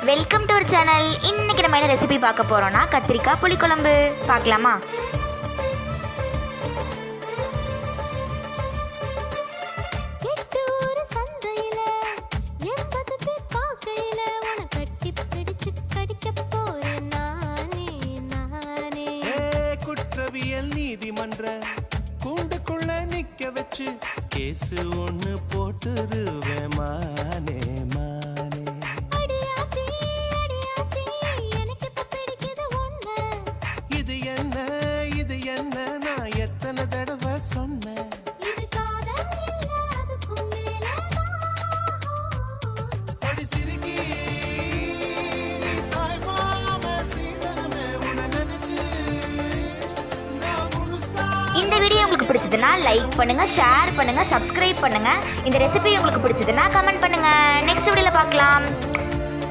Welcome to our channel. இன்னைக்கு நம்ம என்ன ரெசிபி பார்க்க போறோம்னா கத்திரிக்காய் புளிக்குழம்பு. பார்க்கலாமா? நீதிமன்ற கூண்டுக்குள்ள நிக்க வச்சு கேசு ஒண்ணு போட்டுருவேன் மானே மானே. இது என்ன இது என்ன நான் எத்தனை தடவை சொன்னேன். இந்த வீடியோ உங்களுக்கு பிடிச்சதுன்னா லைக் பண்ணுங்க, ஷேர் பண்ணுங்க, சப்ஸ்கிரைப் பண்ணுங்க. இந்த ரெசிபி உங்களுக்கு பிடிச்சதுன்னா கமெண்ட் பண்ணுங்க. நெக்ஸ்ட் வீடியோல பார்க்கலாம்.